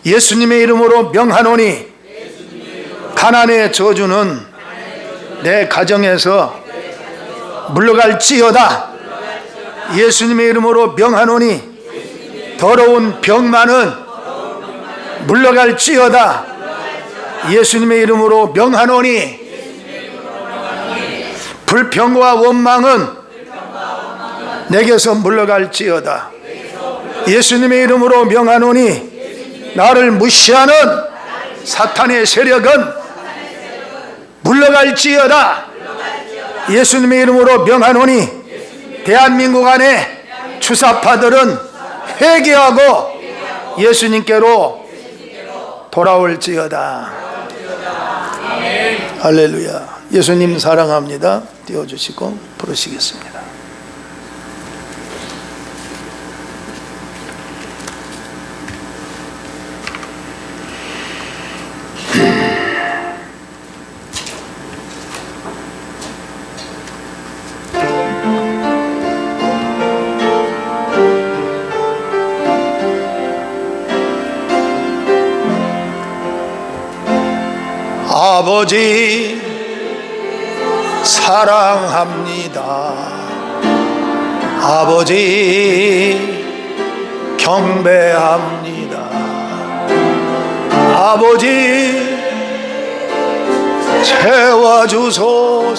예수님의 이름으로 명하노니 가난의 저주는 내 가정에서 물러갈지어다. 예수님의 이름으로 명하노니 더러운 병만은 물러갈지어다. 예수님의 이름으로 명하노니 불평과 원망은 내게서 물러갈지어다. 예수님의 이름으로 명하노니 나를 무시하는 사탄의 세력은 물러갈지어다. 예수님의 이름으로 명하노니 대한민국 안에 주사파들은 회개하고 예수님께로 돌아올지어다. 할렐루야. 예수님 사랑합니다. 띄워주시고 부르시겠습니다. 아버지 사랑합니다. 아버지 경배합니다. 아버지 채워주소서.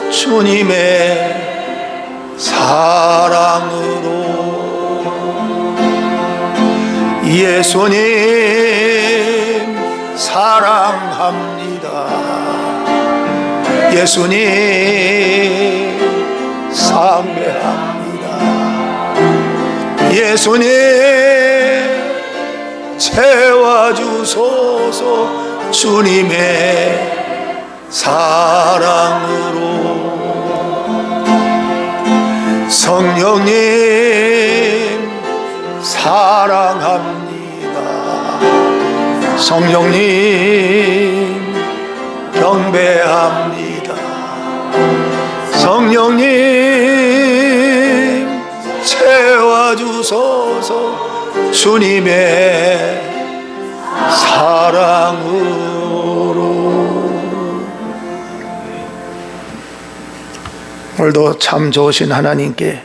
주님의 사랑으로 예수님 사랑합니다. 예수님 상배합니다. 예수님 채워주소서. 주님의 사랑으로 성령님 사랑합니다. 성령님 경배합니다. 성령님 채워주소서. 주님의 사랑으로. 오늘도 참 좋으신 하나님께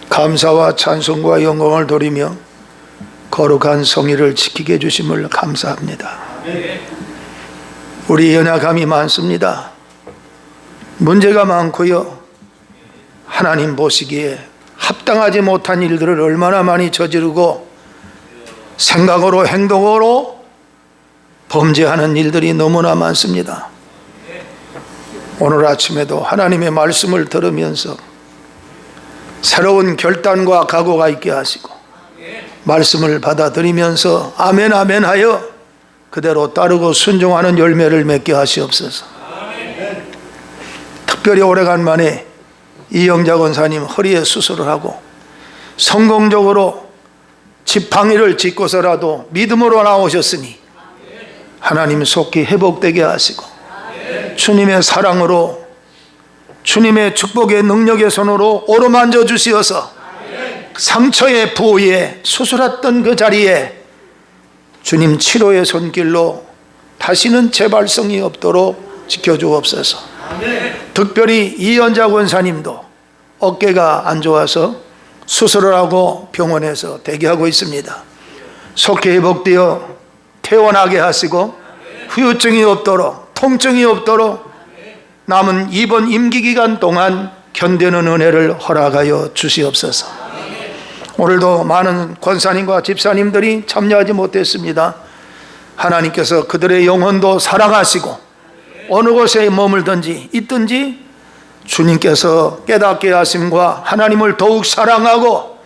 감사와 찬송과 영광을 돌리며 거룩한 성의를 지키게 해주심을 감사합니다. 우리 연약함이 많습니다. 문제가 많고요. 하나님 보시기에 합당하지 못한 일들을 얼마나 많이 저지르고 생각으로 행동으로 범죄하는 일들이 너무나 많습니다. 오늘 아침에도 하나님의 말씀을 들으면서 새로운 결단과 각오가 있게 하시고 말씀을 받아들이면서 아멘 아멘 하여 그대로 따르고 순종하는 열매를 맺게 하시옵소서. 특별히 오래간만에 이영자 권사님 허리에 수술을 하고 성공적으로 지팡이를 짚고서라도 믿음으로 나오셨으니 하나님 속히 회복되게 하시고 주님의 사랑으로 주님의 축복의 능력의 손으로 오로만져 주시어서 상처의 부위에 수술했던 그 자리에 주님 치료의 손길로 다시는 재발성이 없도록 지켜주옵소서. 특별히 이연자 권사님도 어깨가 안 좋아서 수술을 하고 병원에서 대기하고 있습니다. 속히 회복되어 퇴원하게 하시고 후유증이 없도록 통증이 없도록 남은 이번 임기기간 동안 견디는 은혜를 허락하여 주시옵소서. 오늘도 많은 권사님과 집사님들이 참여하지 못했습니다. 하나님께서 그들의 영혼도 사랑하시고 어느 곳에 머물든지 있든지 주님께서 깨닫게 하심과 하나님을 더욱 사랑하고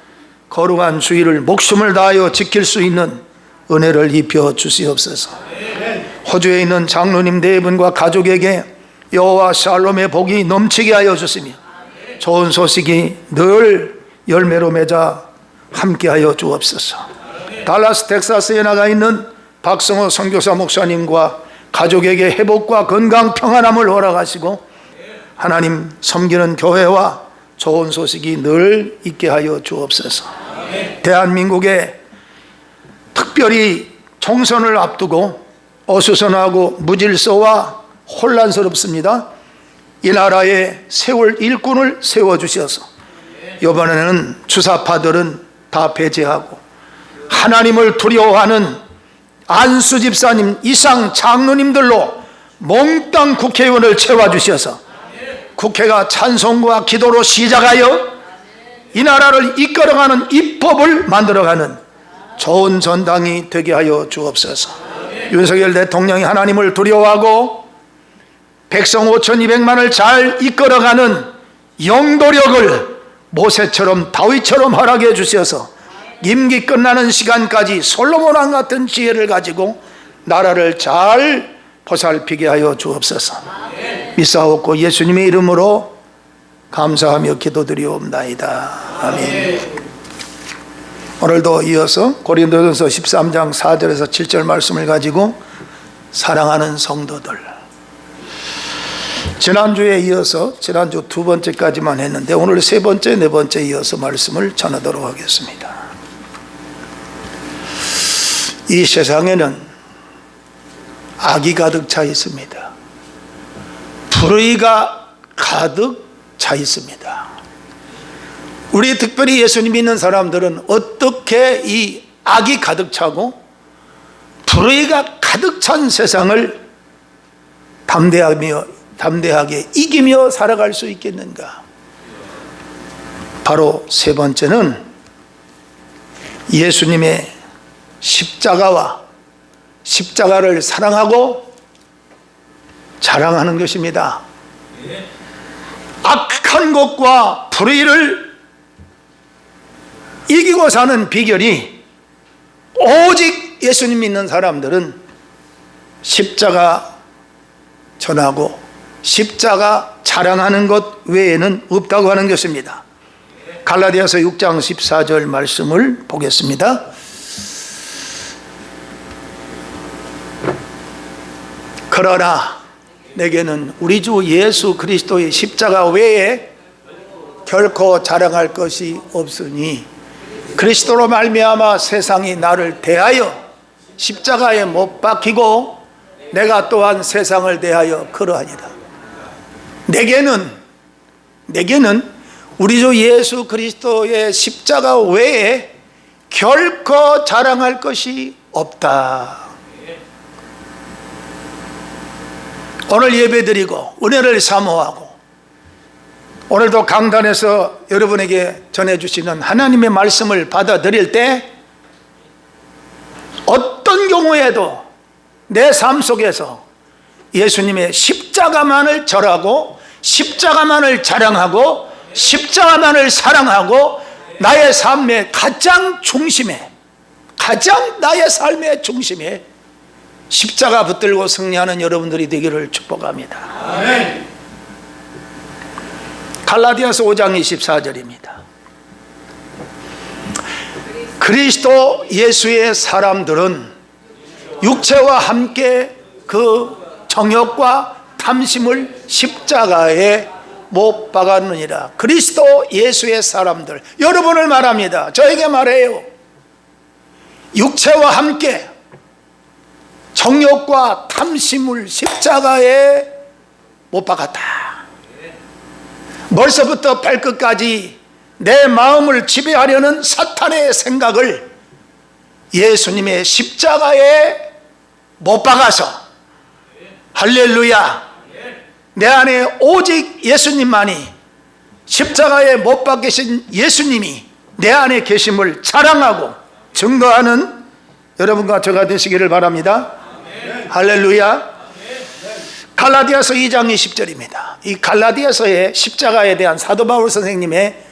거룩한 주의를 목숨을 다하여 지킬 수 있는 은혜를 입혀 주시옵소서. 호주에 있는 장로님 네 분과 가족에게 여호와 샬롬의 복이 넘치게 하여 주시며 좋은 소식이 늘 열매로 맺어 함께하여 주옵소서. 달라스 텍사스에 나가 있는 박성호 선교사 목사님과 가족에게 회복과 건강 평안함을 허락하시고 하나님 섬기는 교회와 좋은 소식이 늘 있게 하여 주옵소서. 대한민국의 특별히 총선을 앞두고 어수선하고 무질서와 혼란스럽습니다. 이 나라에 세울 일꾼을 세워주셔서 이번에는 주사파들은 다 배제하고 하나님을 두려워하는 안수 집사님 이상 장로님들로 몽땅 국회의원을 채워주셔서 국회가 찬송과 기도로 시작하여 이 나라를 이끌어가는 입법을 만들어가는 좋은 전당이 되게 하여 주옵소서. 윤석열 대통령이 하나님을 두려워하고 백성 5,200만을 잘 이끌어가는 영도력을 모세처럼 다윗처럼 허락해 주셔서 임기 끝나는 시간까지 솔로몬 왕 같은 지혜를 가지고 나라를 잘 보살피게 하여 주옵소서. 믿사옵고 예수님의 이름으로 감사하며 기도드리옵나이다. 아멘. 오늘도 이어서 고린도전서 13장 4절에서 7절 말씀을 가지고 사랑하는 성도들, 지난주에 이어서 지난주 두 번째까지만 했는데 오늘 세 번째, 네 번째 이어서 말씀을 전하도록 하겠습니다. 이 세상에는 악이 가득 차 있습니다. 불의가 가득 차 있습니다. 우리 특별히 예수님 믿는 사람들은 어떻게 이 악이 가득 차고 불의가 가득 찬 세상을 담대하게 이기며 살아갈 수 있겠는가? 바로 세 번째는 예수님의 십자가와 십자가를 사랑하고 자랑하는 것입니다. 악한 것과 불의를 이기고 사는 비결이 오직 예수님 믿는 사람들은 십자가 전하고 십자가 자랑하는 것 외에는 없다고 하는 것입니다. 갈라디아서 6장 14절 말씀을 보겠습니다. 그러나 내게는 우리 주 예수 그리스도의 십자가 외에 결코 자랑할 것이 없으니 그리스도로 말미암아 세상이 나를 대하여 십자가에 못 박히고 내가 또한 세상을 대하여 그러하니라. 내게는 우리 주 예수 그리스도의 십자가 외에 결코 자랑할 것이 없다. 오늘 예배드리고 은혜를 사모하고 오늘도 강단에서 여러분에게 전해주시는 하나님의 말씀을 받아들일 때 어떤 경우에도 내 삶 속에서 예수님의 십자가만을 절하고 십자가만을 자랑하고 십자가만을 사랑하고 나의 삶의 가장 중심에, 가장 나의 삶의 중심에 십자가 붙들고 승리하는 여러분들이 되기를 축복합니다. 아멘. 갈라디아서 5장 24절입니다. 그리스도 예수의 사람들은 육체와 함께 그 정욕과 탐심을 십자가에 못 박았느니라. 그리스도 예수의 사람들, 여러분을 말합니다. 저에게 말해요. 육체와 함께 정욕과 탐심을 십자가에 못 박았다. 머리서부터 발끝까지 내 마음을 지배하려는 사탄의 생각을 예수님의 십자가에 못 박아서, 할렐루야, 내 안에 오직 예수님만이, 십자가에 못 박히신 예수님이 내 안에 계심을 자랑하고 증거하는 여러분과 저가 되시기를 바랍니다. 할렐루야. 갈라디아서 2장 20절입니다. 이 갈라디아서의 십자가에 대한 사도 바울 선생님의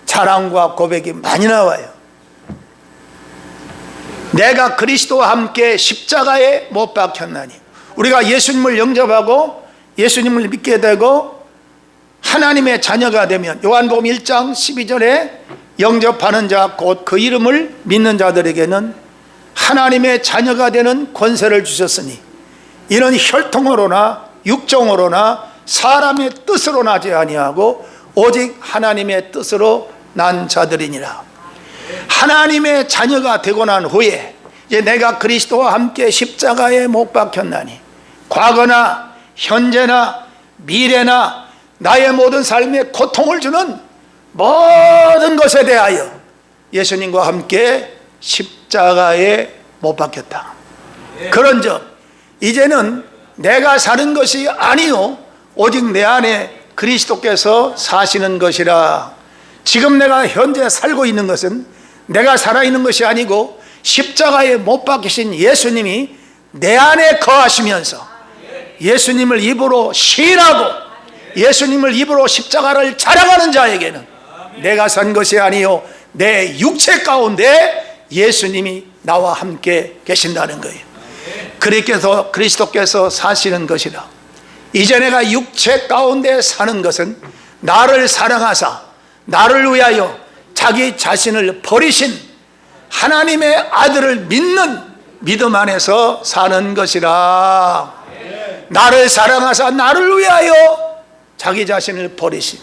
자랑과 고백이 많이 나와요. 내가 그리스도와 함께 십자가에 못 박혔나니, 우리가 예수님을 영접하고 예수님을 믿게 되고 하나님의 자녀가 되면 요한복음 1장 12절에 영접하는 자 곧 그 이름을 믿는 자들에게는 하나님의 자녀가 되는 권세를 주셨으니 이는 혈통으로나 육정으로나 사람의 뜻으로 나지 아니하고 오직 하나님의 뜻으로 난 자들이니라. 하나님의 자녀가 되고 난 후에 이제 내가 그리스도와 함께 십자가에 못 박혔나니 과거나 현재나 미래나 나의 모든 삶에 고통을 주는 모든 것에 대하여 예수님과 함께 십자가에 못 박혔다. 그런즉 이제는 내가 사는 것이 아니요 오직 내 안에 그리스도께서 사시는 것이라. 지금 내가 현재 살고 있는 것은 내가 살아있는 것이 아니고 십자가에 못 박히신 예수님이 내 안에 거하시면서 예수님을 입으로 시인하고 예수님을 입으로 십자가를 자랑하는 자에게는 내가 산 것이 아니요 내 육체 가운데 예수님이 나와 함께 계신다는 거예요. 그리스도께서 그리스도께서 사시는 것이라. 이제 내가 육체 가운데 사는 것은 나를 사랑하사 나를 위하여 자기 자신을 버리신 하나님의 아들을 믿는 믿음 안에서 사는 것이라. 나를 사랑하사 나를 위하여 자기 자신을 버리신.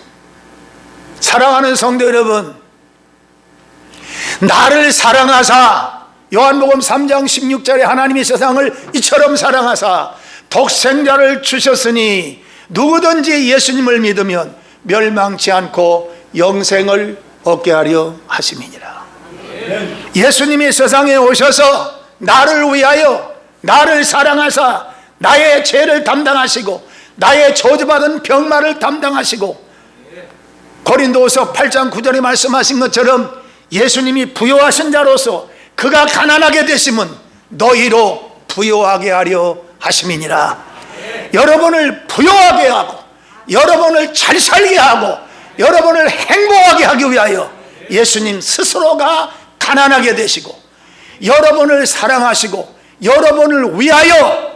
사랑하는 성도 여러분, 나를 사랑하사 요한복음 3장 16절에 하나님이 세상을 이처럼 사랑하사 독생자를 주셨으니 누구든지 예수님을 믿으면 멸망치 않고 영생을 얻게 하려 하심이니라. 예수님이 세상에 오셔서 나를 위하여 나를 사랑하사 나의 죄를 담당하시고 나의 저주받은 병마를 담당하시고 고린도후서 8장 9절에 말씀하신 것처럼 예수님이 부요하신 자로서 그가 가난하게 되심은 너희로 부요하게 하려 하심이니라. 여러분을 부요하게 하고 여러분을 잘 살게 하고 여러분을 행복하게 하기 위하여 예수님 스스로가 가난하게 되시고 여러분을 사랑하시고 여러분을 위하여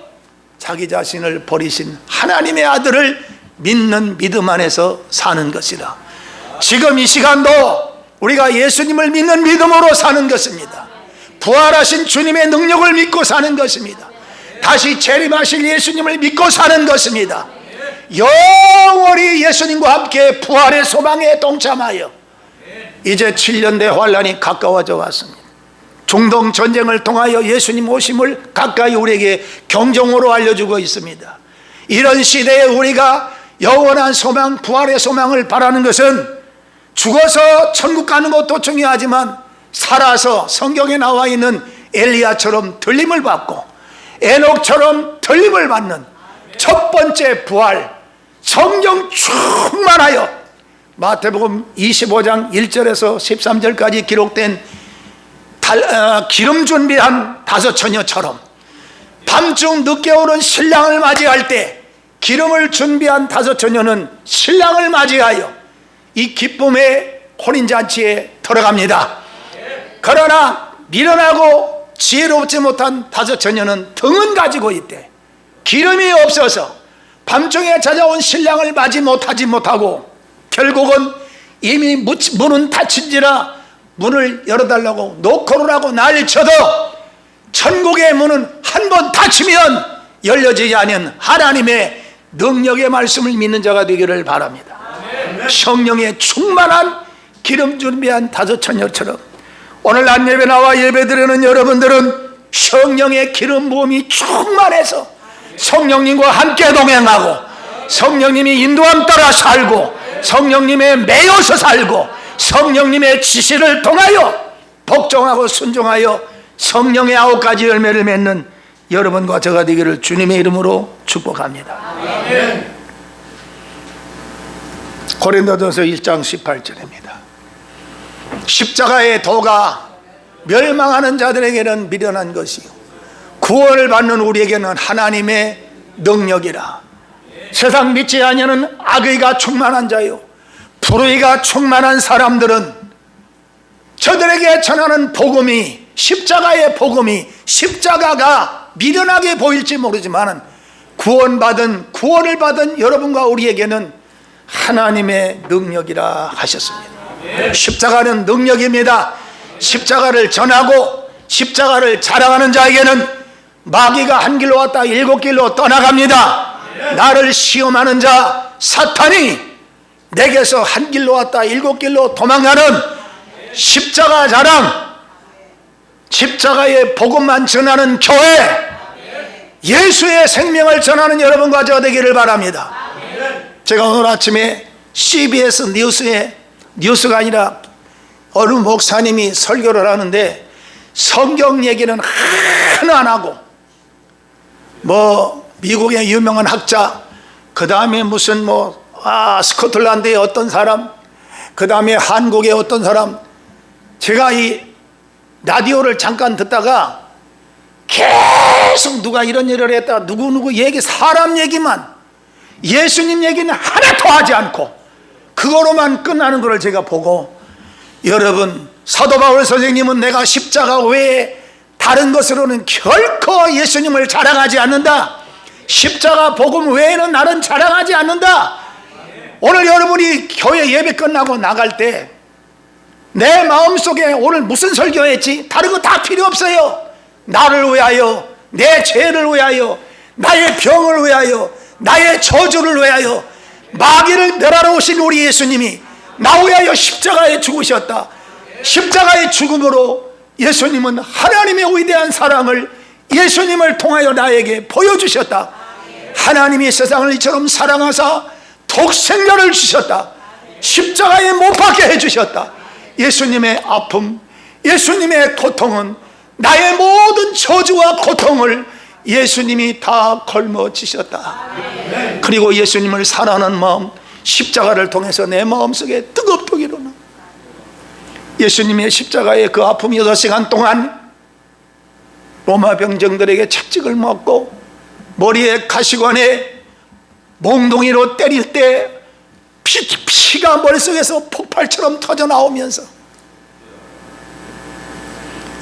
자기 자신을 버리신 하나님의 아들을 믿는 믿음 안에서 사는 것이라. 지금 이 시간도 우리가 예수님을 믿는 믿음으로 사는 것입니다. 부활하신 주님의 능력을 믿고 사는 것입니다. 다시 재림하실 예수님을 믿고 사는 것입니다. 영원히 예수님과 함께 부활의 소망에 동참하여 이제 7년대 환란이 가까워져 왔습니다. 중동 전쟁을 통하여 예수님 오심을 가까이 우리에게 경종으로 알려주고 있습니다. 이런 시대에 우리가 영원한 소망, 부활의 소망을 바라는 것은 죽어서 천국 가는 것도 중요하지만 살아서 성경에 나와 있는 엘리야처럼 들림을 받고 에녹처럼 들림을 받는 첫 번째 부활, 성경 충만하여 마태복음 25장 1절에서 13절까지 기록된 기름 준비한 다섯 처녀처럼 밤중 늦게 오는 신랑을 맞이할 때 기름을 준비한 다섯 처녀는 신랑을 맞이하여 이 기쁨의 혼인잔치에 들어갑니다. 그러나 미련하고 지혜롭지 못한 다섯 처녀는 등은 가지고 있대. 기름이 없어서 밤중에 찾아온 신랑을 맞이 못하고 결국은 이미 문은 닫힌지라 문을 열어달라고 노크를 하고 난리 쳐도 천국의 문은 한 번 닫히면 열려지지 않은 하나님의 능력의 말씀을 믿는 자가 되기를 바랍니다. 성령의 충만한 기름 준비한 다섯 처녀처럼 오늘 난 예배 나와 예배 드리는 여러분들은 성령의 기름 부음이 충만해서 성령님과 함께 동행하고 성령님이 인도함 따라 살고 성령님의 매여서 살고 성령님의 지시를 통하여 복종하고 순종하여 성령의 9가지 열매를 맺는 여러분과 저가 되기를 주님의 이름으로 축복합니다. 아멘. 고린도전서 1장 18절입니다. 십자가의 도가 멸망하는 자들에게는 미련한 것이요 구원을 받는 우리에게는 하나님의 능력이라. 세상 믿지 아니하는 악의가 충만한 자요 불의가 충만한 사람들은 저들에게 전하는 복음이 십자가의 복음이 십자가가 미련하게 보일지 모르지만 구원을 받은 여러분과 우리에게는 하나님의 능력이라 하셨습니다. 십자가는 능력입니다. 십자가를 전하고 십자가를 자랑하는 자에게는 마귀가 한 길로 왔다 7길로 떠나갑니다. 나를 시험하는 자 사탄이 내게서 한 길로 왔다 7길로 도망가는 십자가 자랑, 십자가의 복음만 전하는 교회, 예수의 생명을 전하는 여러분과 저 되기를 바랍니다. 제가 오늘 아침에 CBS 뉴스에, 뉴스가 아니라 어느 목사님이 설교를 하는데 성경 얘기는 하나 안 하고, 뭐 미국의 유명한 학자, 그 다음에 무슨 스코틀랜드의 어떤 사람, 그 다음에 한국의 어떤 사람, 제가 이 라디오를 잠깐 듣다가 계속 누가 이런 일을 했다, 누구누구 얘기, 사람 얘기만, 예수님 얘기는 하나도 하지 않고 그거로만 끝나는 것을 제가 보고, 여러분, 사도 바울 선생님은 내가 십자가 외에 다른 것으로는 결코 예수님을 자랑하지 않는다, 십자가 복음 외에는 나는 자랑하지 않는다. 오늘 여러분이 교회 예배 끝나고 나갈 때 내 마음속에 오늘 무슨 설교했지? 다른 거 다 필요 없어요. 나를 위하여, 내 죄를 위하여, 나의 병을 위하여, 나의 저주를 위하여 마귀를 멸하러 오신 우리 예수님이 나 위하여 십자가에 죽으셨다. 십자가의 죽음으로 예수님은 하나님의 위대한 사랑을 예수님을 통하여 나에게 보여주셨다. 하나님이 세상을 이처럼 사랑하사 독생자를 주셨다. 십자가에 못 박게 해주셨다. 예수님의 아픔, 예수님의 고통은, 나의 모든 저주와 고통을 예수님이 다 걸머지셨다. 그리고 예수님을 사랑하는 마음, 십자가를 통해서 내 마음속에 뜨겁게 일어나. 예수님의 십자가의 그 아픔 6시간 동안 로마 병정들에게 채찍을 맞고 머리에 가시관에 몽둥이로 때릴 때 피가 머릿속에서 폭발처럼 터져 나오면서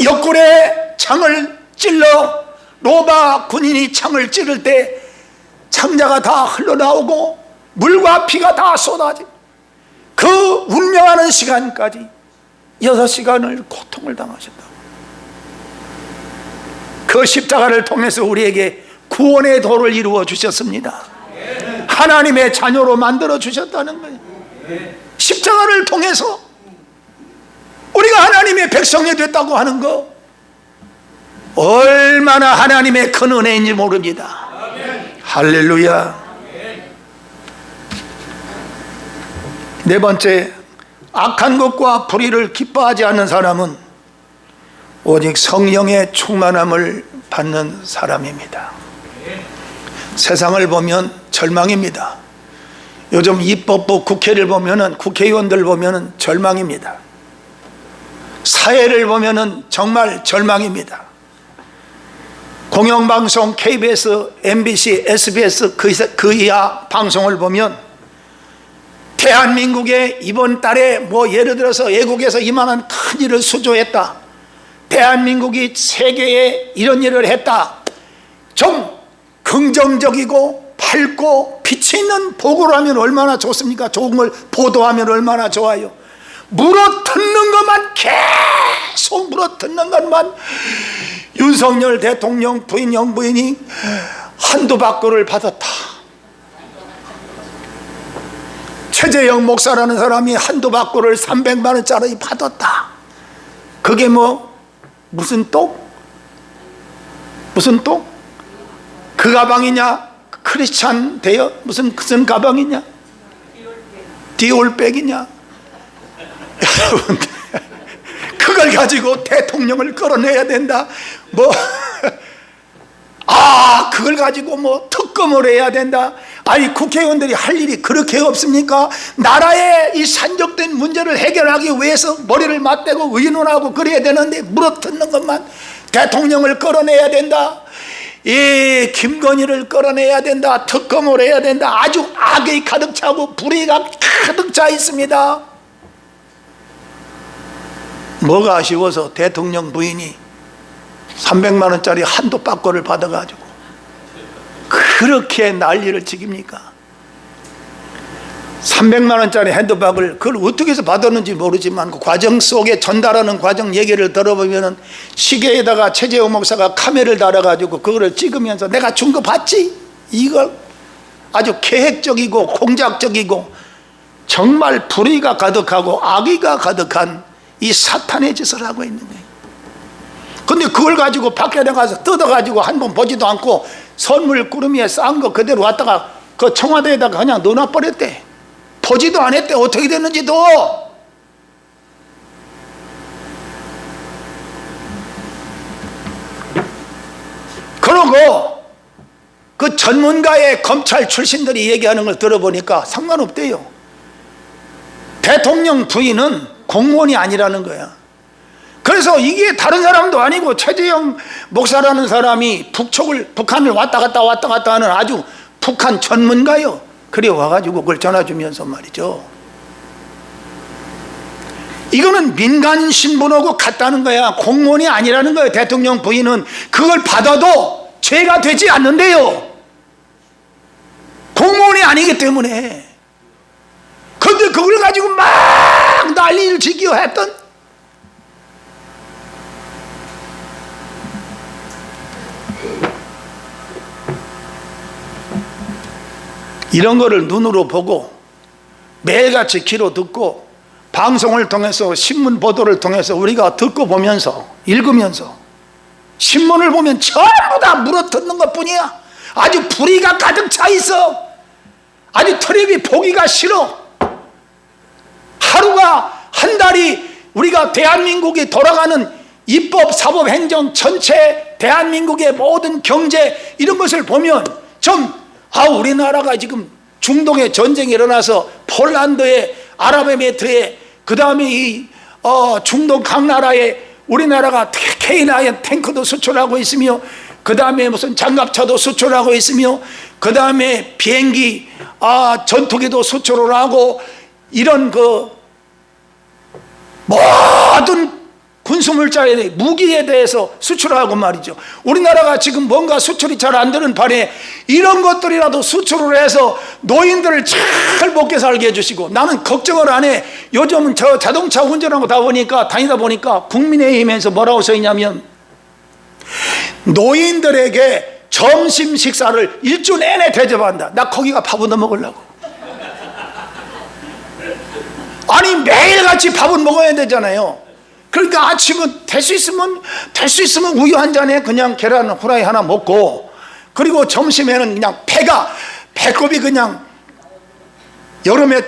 옆구리에 창을 찔러 로마 군인이 창을 찌를 때 창자가 다 흘러나오고 물과 피가 다 쏟아지고, 그 운명하는 시간까지 6시간을 고통을 당하셨다. 그 십자가를 통해서 우리에게 구원의 도를 이루어 주셨습니다. 하나님의 자녀로 만들어 주셨다는 거예요. 십자가를 통해서 우리가 하나님의 백성이 됐다고 하는 거, 얼마나 하나님의 큰 은혜인지 모릅니다. 할렐루야. 네 번째, 악한 것과 불의를 기뻐하지 않는 사람은 오직 성령의 충만함을 받는 사람입니다. 세상을 보면 절망입니다. 요즘 입법부 국회를 보면은, 국회의원들 보면은 절망입니다. 사회를 보면은 정말 절망입니다. 공영방송 KBS, MBC, SBS 그 이하 방송을 보면 대한민국에 이번 달에 예를 들어서 외국에서 이만한 큰 일을 수주했다, 대한민국이 세계에 이런 일을 했다, 좀 긍정적이고 밝고 빛이 있는 보고를 하면 얼마나 좋습니까? 좋은 걸 보도하면 얼마나 좋아요. 물어뜯는 것만, 계속 물어뜯는 것만. 윤석열 대통령 부인, 영부인이 한두 바꾸를 받았다. 최재형 목사라는 사람이 한두 바꾸를 300만 원짜리 받았다. 그게 무슨 똑? 무슨 똑? 그 가방이냐? 크리스찬 대여? 무슨 가방이냐? 디올백이냐? 여러분, 그걸 가지고 대통령을 끌어내야 된다. 그걸 가지고 특검을 해야 된다. 아니, 국회의원들이 할 일이 그렇게 없습니까? 나라의 이 산적된 문제를 해결하기 위해서 머리를 맞대고 의논하고 그래야 되는데 물어뜯는 것만. 대통령을 끌어내야 된다, 이 김건희를 끌어내야 된다, 특검을 해야 된다. 아주 악이 가득 차고 불의가 가득 차 있습니다. 뭐가 아쉬워서 대통령 부인이 300만 원짜리 한도 바꿔를 받아가지고 그렇게 난리를 치깁니까? 300만 원짜리 핸드박을 그걸 어떻게 해서 받았는지 모르지만 그 과정 속에 전달하는 과정 얘기를 들어보면 시계에다가 최재호 목사가 카메라를 달아가지고 그거를 찍으면서 내가 준 거 봤지? 이걸 아주 계획적이고 공작적이고 정말 불의가 가득하고 악의가 가득한 이 사탄의 짓을 하고 있는 거예요. 근데 그걸 가지고 밖에 나가서 뜯어가지고 한 번 보지도 않고 선물 꾸러미에 싼 거 그대로 왔다가 그 청와대에다가 그냥 넣어놔버렸대. 보지도 안 했대. 어떻게 됐는지도. 그러고 그 전문가의 검찰 출신들이 얘기하는 걸 들어보니까 상관없대요. 대통령 부인은 공무원이 아니라는 거야. 그래서 이게 다른 사람도 아니고 최재형 목사라는 사람이 북한을 왔다 갔다 하는 아주 북한 전문가요. 그래 와가지고 그걸 전해주면서 말이죠. 이거는 민간 신분하고 같다는 거야. 공무원이 아니라는 거예요. 대통령 부인은 그걸 받아도 죄가 되지 않는데요. 공무원이 아니기 때문에. 그런데 그걸 가지고 막 난리를 지기어 했던 이런 거를 눈으로 보고 매일같이 귀로 듣고 방송을 통해서 신문 보도를 통해서 우리가 듣고 보면서 읽으면서 신문을 보면 전부 다 물어뜯는 것뿐이야. 아주 불의가 가득 차 있어. 아주 텔레비 보기가 싫어. 하루가 한 달이 우리가 대한민국이 돌아가는 입법, 사법, 행정 전체 대한민국의 모든 경제 이런 것을 보면 좀 우리나라가 지금 중동에 전쟁이 일어나서 폴란드에 아랍에미리트에 그 다음에 이 중동 각 나라에 우리나라가 K9 탱크도 수출하고 있으며 그 다음에 무슨 장갑차도 수출하고 있으며 그 다음에 비행기 전투기도 수출을 하고 이런 그 모든 군수물자에 무기에 대해서 수출하고 말이죠. 우리나라가 지금 뭔가 수출이 잘 안 되는 판에 이런 것들이라도 수출을 해서 노인들을 잘 먹게 살게 해주시고 나는 걱정을 안 해. 요즘은 저 자동차 운전하고 다니다 보니까 국민의힘에서 뭐라고 써있냐면 노인들에게 점심 식사를 일주 내내 대접한다. 나 거기가 밥 얻어 먹으려고. 아니 매일같이 밥은 먹어야 되잖아요. 그러니까 아침은 될 수 있으면 우유 한 잔에 그냥 계란 후라이 하나 먹고 그리고 점심에는 그냥 배꼽이 그냥 여름에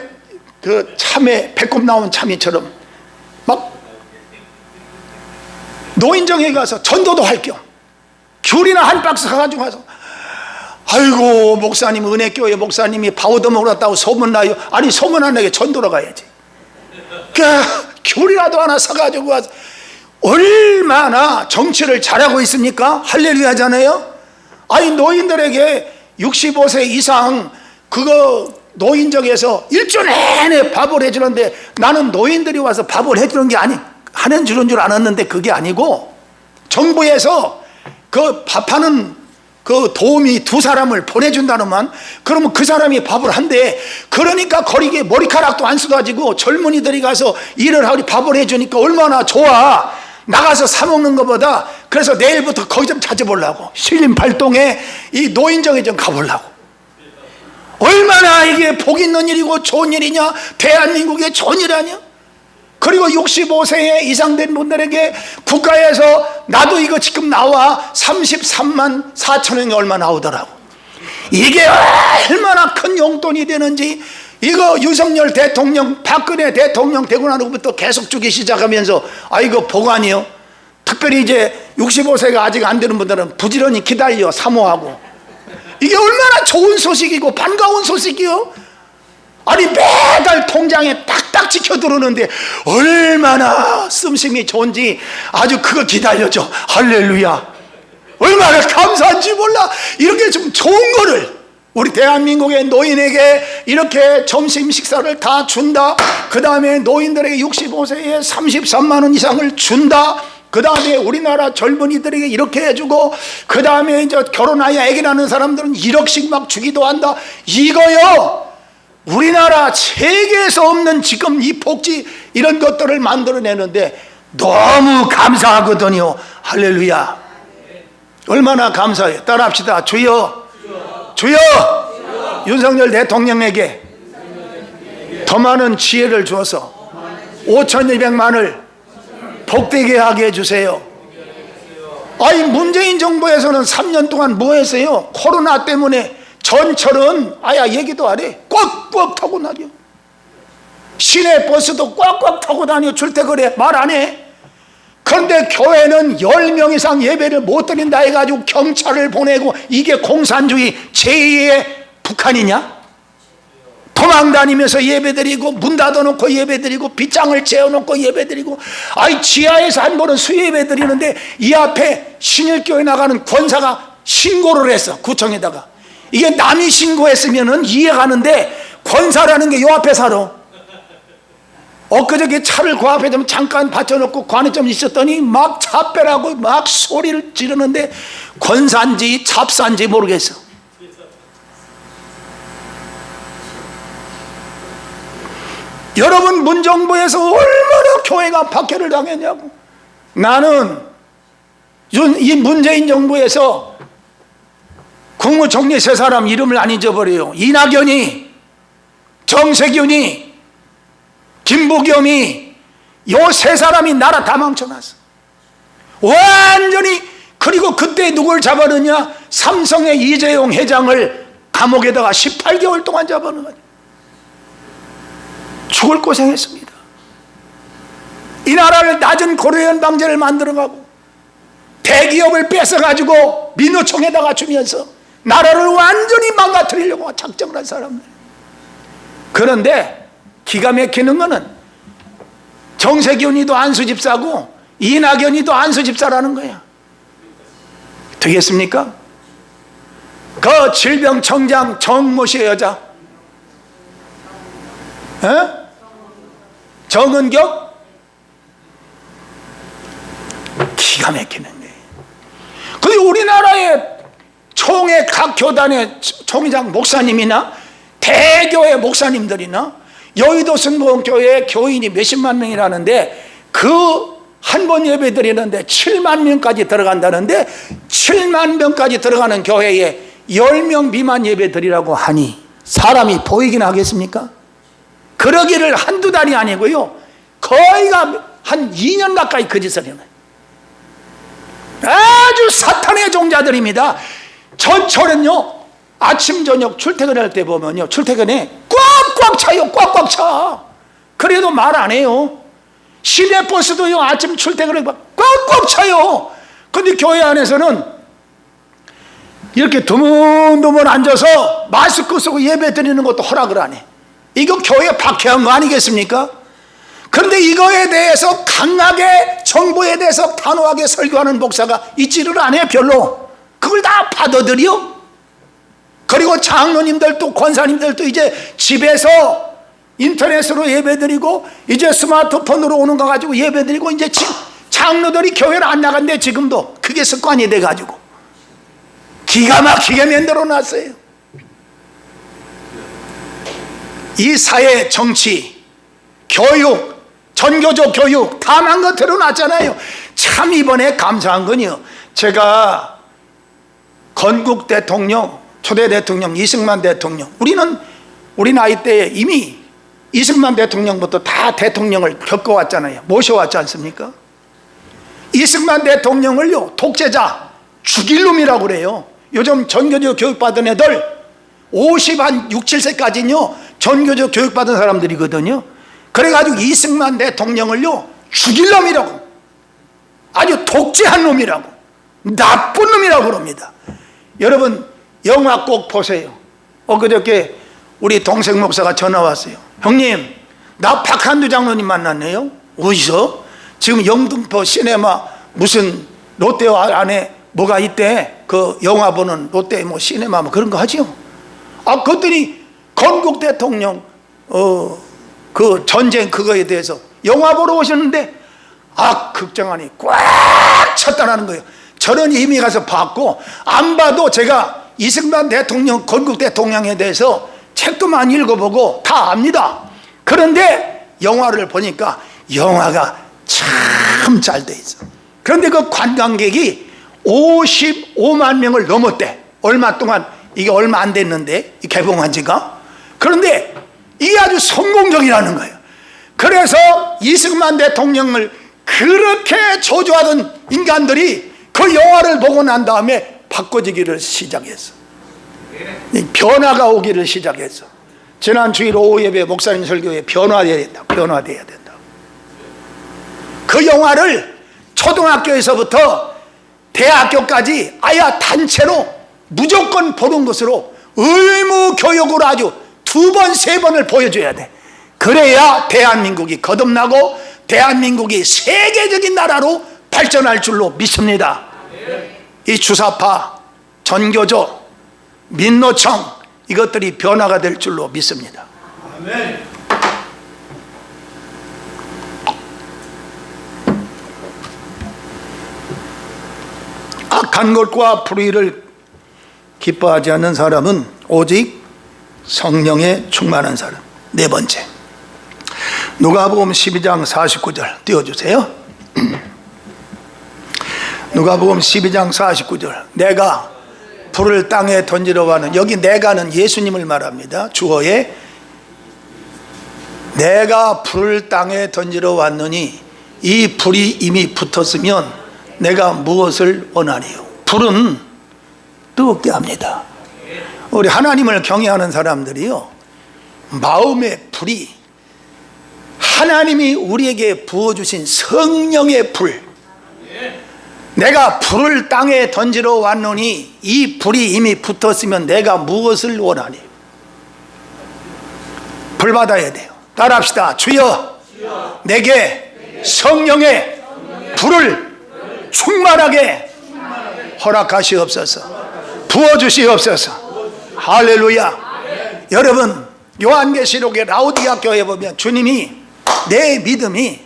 그 참외 배꼽 나온 참외처럼 막 노인정에 가서 전도도 할 겸 귤이나 한 박스 가가지고 가서 아이고 목사님 은혜교회 목사님이 밥 얻어먹으러 왔다고 소문나요. 아니 소문 안 나게 전도로 가야지. 귤이라도 하나 사가지고 와서 얼마나 정치를 잘하고 있습니까? 할렐루야잖아요. 아니 노인들에게 65세 이상 그거 노인정에서 일주 내내 밥을 해주는데 나는 노인들이 와서 밥을 해주는 게 하는 줄 알았는데 그게 아니고 정부에서 그 밥하는 그 도우미 2사람을 보내준다는만 그러면 그 사람이 밥을 한대. 그러니까 거리게 머리카락도 안 쏟아지고 젊은이들이 가서 일을 하고 밥을 해주니까 얼마나 좋아. 나가서 사 먹는 것보다. 그래서 내일부터 거기 좀 찾아보려고 신림팔동에 이 노인정에 좀 가보려고. 얼마나 이게 복 있는 일이고 좋은 일이냐. 대한민국의 좋은 일 아니야. 그리고 65세 이상 된 분들에게 국가에서 나도 이거 지금 나와 33만 4천 원이 얼마 나오더라고. 이게 얼마나 큰 용돈이 되는지. 이거 윤석열 대통령 박근혜 대통령 되고 나서부터 계속 주기 시작하면서 이거 보관이요. 특별히 이제 65세가 아직 안 되는 분들은 부지런히 기다려 사모하고. 이게 얼마나 좋은 소식이고 반가운 소식이요. 아니 매달 통장에 딱딱 찍혀 들어오는데 얼마나 씀씀이 좋은지 아주 그거 기다려줘. 할렐루야. 얼마나 감사한지 몰라. 이렇게 좀 좋은 거를 우리 대한민국의 노인에게 이렇게 점심 식사를 다 준다. 그 다음에 노인들에게 65세에 33만 원 이상을 준다. 그 다음에 우리나라 젊은이들에게 이렇게 해주고 그 다음에 이제 결혼하여 애기 낳는 사람들은 1억씩 막 주기도 한다. 이거요 우리나라 세계에서 없는 지금 이 복지 이런 것들을 만들어내는데 너무 감사하거든요. 할렐루야. 얼마나 감사해요. 따라합시다. 주여 주여 윤석열 대통령에게 더 많은 지혜를 주어서 5,200만을 복되게 하게 해주세요. 아니 문재인 정부에서는 3년 동안 뭐 했어요? 코로나 때문에 전철은 아야 얘기도 안 해. 꽉꽉 타고 다녀. 시내 버스도 꽉꽉 타고 다녀. 출퇴근에 말 안 해. 그런데 교회는 10명 이상 예배를 못 드린다 해가지고 경찰을 보내고, 이게 공산주의 제2의 북한이냐? 도망다니면서 예배드리고, 문 닫아놓고 예배드리고, 빗장을 채워놓고 예배드리고, 아이 지하에서 한 번은 수예배 드리는데 이 앞에 신일교회 나가는 권사가 신고를 했어. 구청에다가. 이게 남이 신고했으면은 이해가는데 권사라는 게 요 앞에 살아. 엊그저께 차를 그 앞에 좀 잠깐 받쳐놓고 관에 좀 있었더니 막 차 빼라고 막 소리를 지르는데 권사인지 잡사인지 모르겠어. 여러분, 문정부에서 얼마나 교회가 박해를 당했냐고. 나는 이 문재인 정부에서 국무총리 세 사람 이름을 안 잊어버려요. 이낙연이, 정세균이, 김부겸이, 요 세 사람이 나라 다 망쳐놨어. 완전히. 그리고 그때 누굴 잡아넣냐? 삼성의 이재용 회장을 감옥에다가 18개월 동안 잡아넣어요. 죽을 고생했습니다. 이 나라를 낮은 고려연방제를 만들어가고 대기업을 뺏어가지고 민노총에다가 주면서 나라를 완전히 망가뜨리려고 작정을 한 사람들. 그런데 기가 막히는 거는 정세균이도 안수집사고 이낙연이도 안수집사라는 거야. 되겠습니까? 그 질병청장 정모 씨의 여자, 정은경, 기가 막히는 거예요. 그리고 우리나라의 총회 각 교단의 총회장 목사님이나 대교회 목사님들이나 여의도 승봉교회 교인이 몇십만 명이라는데 그 한 번 예배 드리는데 7만 명까지 들어간다는데 7만 명까지 들어가는 교회에 10명 미만 예배 드리라고 하니 사람이 보이긴 하겠습니까? 그러기를 한두 달이 아니고요, 거의가 한 2년 가까이 그 짓을 해요. 아주 사탄의 종자들입니다. 전철은요, 아침 저녁 출퇴근할 때 보면요, 출퇴근에 꽉꽉 차요. 꽉꽉 차. 그래도 말 안 해요. 시내버스도요, 아침 출퇴근에 꽉꽉 차요. 근데 교회 안에서는 이렇게 드문드문 앉아서 마스크 쓰고 예배 드리는 것도 허락을 안 해. 이거 교회 박해한 거 아니겠습니까? 그런데 이거에 대해서 강하게 정부에 대해서 단호하게 설교하는 목사가 있지를 않아요. 별로. 그걸 다 받아들여. 그리고 장로님들도 권사님들도 이제 집에서 인터넷으로 예배드리고 이제 스마트폰으로 오는 거 가지고 예배드리고, 이제 장로들이 교회를 안 나간대. 지금도 그게 습관이 돼가지고 기가 막히게 만들어놨어요. 이 사회, 정치, 교육, 전교조 교육 다 망가뜨려 놨잖아요. 참 이번에 감사한 건요, 제가 건국 대통령, 초대 대통령 이승만 대통령, 우리 나이 때에 이미 이승만 대통령부터 다 대통령을 겪어왔잖아요. 모셔왔지 않습니까? 이승만 대통령을요, 독재자, 죽일 놈이라고 그래요. 요즘 전교조 교육받은 애들 50한 6, 7세까지는요 전교조 교육받은 사람들이거든요. 그래가지고 이승만 대통령을요 죽일 놈이라고, 아주 독재한 놈이라고, 나쁜 놈이라고 그럽니다. 여러분, 영화 꼭 보세요. 엊그저께 우리 동생 목사가 전화 왔어요. 형님, 나 박한두 장로님 만났네요. 어디서? 지금 영등포 시네마 무슨 롯데 안에 뭐가 있대. 그 영화 보는 롯데 뭐 시네마 뭐 그런 거 하죠. 아, 그랬더니 건국 대통령 그 전쟁 그거에 대해서 영화 보러 오셨는데, 아, 극장 안이 꽉 찼다라는 거예요. 저는 이미 가서 봤고, 안 봐도 제가 이승만 대통령, 건국 대통령에 대해서 책도 많이 읽어보고 다 압니다. 그런데 영화를 보니까 영화가 참 잘 돼 있어. 그런데 그 관광객이 55만 명을 넘었대. 얼마 동안, 이게 얼마 안 됐는데 개봉한 지가. 그런데 이게 아주 성공적이라는 거예요. 그래서 이승만 대통령을 그렇게 저주하던 인간들이 그 그 영화를 보고 난 다음에 바꿔지기를 시작했어. 변화가 오기를 시작했어. 지난 주일 오후 예배 목사님 설교에 변화돼야 된다. 변화돼야 된다. 그 영화를 초등학교에서부터 대학교까지 아야 단체로 무조건 보는 것으로 의무 교육으로 아주 2번, 3번을 보여줘야 돼. 그래야 대한민국이 거듭나고 대한민국이 세계적인 나라로 발전할 줄로 믿습니다. 이 주사파, 전교조, 민노총 이것들이 변화가 될 줄로 믿습니다. 악한 것과 불의를 기뻐하지 않는 사람은 오직 성령에 충만한 사람. 네 번째, 누가복음 12장 49절 띄워주세요. 누가복음 12장 49절. 내가 불을 땅에 던지러 가는, 여기 내가는 예수님을 말합니다. 주어에 내가 불을 땅에 던지러 왔느니 이 불이 이미 붙었으면 내가 무엇을 원하리요? 불은 뜨겁게 합니다. 우리 하나님을 경외하는 사람들이요, 마음의 불이 하나님이 우리에게 부어주신 성령의 불, 내가 불을 땅에 던지러 왔노니 이 불이 이미 붙었으면 내가 무엇을 원하니? 불 받아야 돼요. 따라합시다. 주여, 내게 성령의 불을 충만하게 허락하시옵소서. 부어주시옵소서. 할렐루야. 여러분, 요한계시록의 라오디게아 교회에 보면 주님이 내 믿음이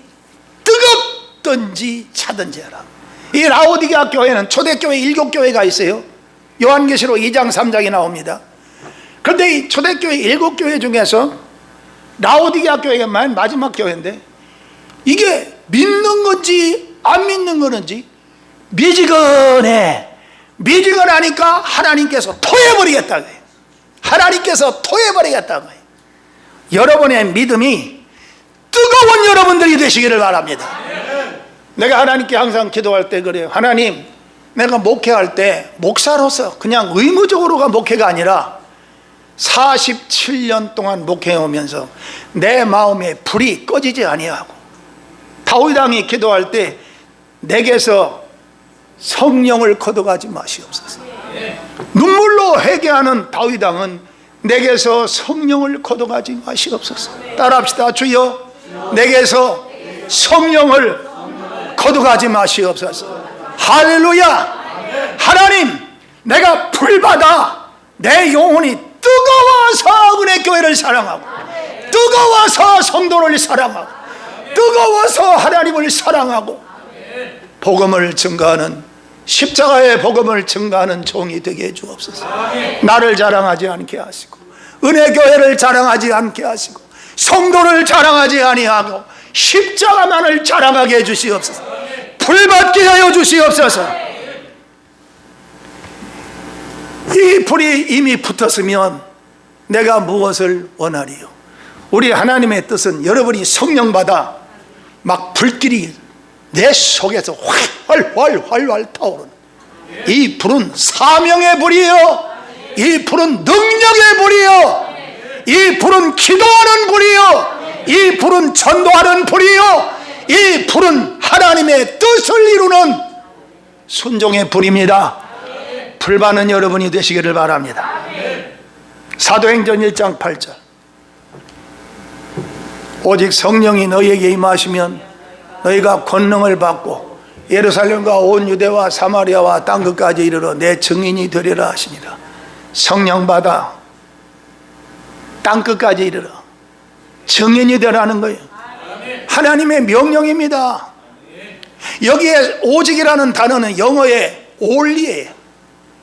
뜨겁든지 차든지 하라. 이 라오디게아 교회는 초대교회 7교회가 있어요. 요한계시록 2장 3장이 나옵니다. 그런데 이 초대교회 7교회 중에서 라오디게아 교회가 맨 마지막 교회인데, 이게 믿는 건지 안 믿는 건지 미지근해. 미지근하니까 하나님께서 토해버리겠다. 하나님께서 토해버리겠다. 여러분의 믿음이 뜨거운 여러분들이 되시기를 바랍니다. 내가 하나님께 항상 기도할 때 그래요. 하나님, 내가 목회할 때 목사로서 그냥 의무적으로가 목회가 아니라 47년 동안 목회하면서 내 마음에 불이 꺼지지 아니하고, 다윗 왕이 기도할 때 내게서 성령을 거둬가지 마시옵소서. 눈물로 회개하는 다윗 왕은 내게서 성령을 거둬가지 마시옵소서. 따라합시다. 주여, 내게서 성령을 거둬가지 마시옵소서. 할렐루야. 하나님, 내가 불받아 내 영혼이 뜨거워서 은혜교회를 사랑하고, 뜨거워서 성도를 사랑하고, 뜨거워서 하나님을 사랑하고 복음을 증거하는, 십자가의 복음을 증거하는 종이 되게 해주옵소서. 나를 자랑하지 않게 하시고, 은혜교회를 자랑하지 않게 하시고, 성도를 자랑하지 아니하고 십자가만을 자랑하게 해주시옵소서. 불받게 하여 주시옵소서. 이 불이 이미 붙었으면 내가 무엇을 원하리요? 우리 하나님의 뜻은 여러분이 성령 받아 막 불길이 내 속에서 활활 타오르는, 이 불은 사명의 불이요, 이 불은 능력의 불이요, 이 불은 기도하는 불이요, 이 불은 전도하는 불이요, 이 불은 하나님의 뜻을 이루는 순종의 불입니다. 불 받는 여러분이 되시기를 바랍니다. 사도행전 1장 8절. 오직 성령이 너희에게 임하시면 너희가 권능을 받고 예루살렘과 온 유대와 사마리아와 땅끝까지 이르러 내 증인이 되리라 하시니라. 성령 받아 땅끝까지 이르러 증인이 되라는 거예요. 하나님의 명령입니다. 여기에 오직이라는 단어는 영어의 only예요.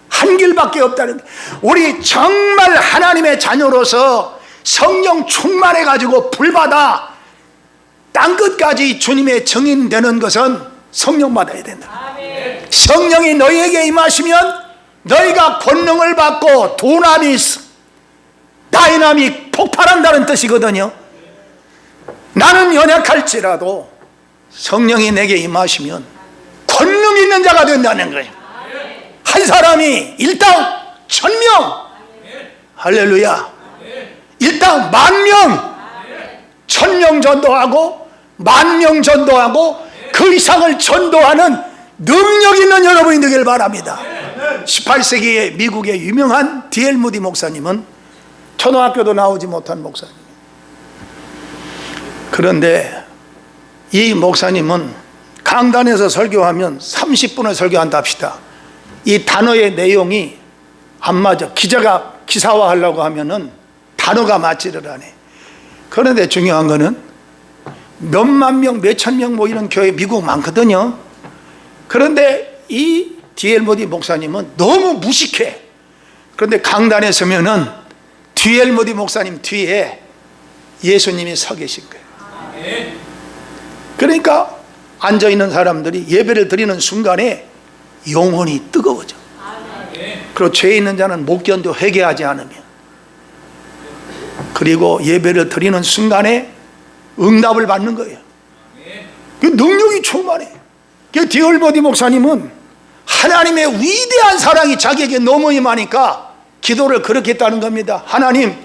한 길밖에 없다는 거예요. 우리 정말 하나님의 자녀로서 성령 충만해 가지고 불받아 땅끝까지 주님의 증인 되는 것은 성령 받아야 된다. 성령이 너희에게 임하시면 너희가 권능을 받고 도나미스, 다이나믹, 폭발한다는 뜻이거든요. 나는 연약할지라도 성령이 내게 임하시면 권능 있는 자가 된다는 거예요. 한 사람이 일당 1000명, 할렐루야, 일당 10,000명, 1000명 전도하고 10,000명 전도하고 그 이상을 전도하는 능력 있는 여러분이 되길 바랍니다. 18세기에 미국의 유명한 D.L. 무디 목사님은 초등학교도 나오지 못한 목사님. 그런데 이 목사님은 강단에서 설교하면 30분을 설교한다 합시다. 이 단어의 내용이 안 맞아. 기자가 기사화하려고 하면은 단어가 맞지를 않아. 그런데 중요한 거는 몇만 명, 몇천 명 뭐 이런 교회 미국 많거든요. 그런데 이 D.L. 무디 목사님은 너무 무식해. 그런데 강단에 서면은 D.L. 무디 목사님 뒤에 예수님이 서 계신 거예요. 그러니까 앉아있는 사람들이 예배를 드리는 순간에 영혼이 뜨거워져. 그리고 죄 있는 자는 못 견뎌 회개하지 않으면. 그리고 예배를 드리는 순간에 응답을 받는 거예요. 그 능력이 충만해. D.L. 무디 목사님은 하나님의 위대한 사랑이 자기에게 너무 임하니까 기도를 그렇게 했다는 겁니다. 하나님,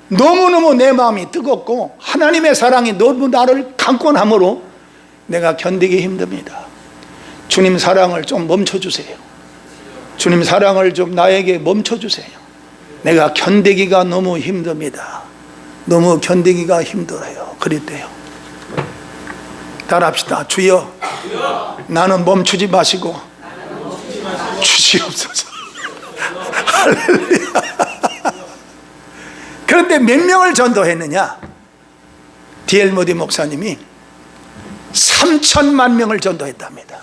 너무너무 내 마음이 뜨겁고 하나님의 사랑이 너무 나를 강권함으로 내가 견디기 힘듭니다. 주님 사랑을 좀 멈춰주세요. 주님 사랑을 좀 나에게 멈춰주세요. 내가 견디기가 너무 힘듭니다. 너무 견디기가 힘들어요. 그랬대요. 따라합시다. 주여, 나는 멈추지 마시고 주시옵소서. 할렐루야. 그런데 몇 명을 전도했느냐? D.L. 무디 목사님이 3천만 명을 전도했답니다.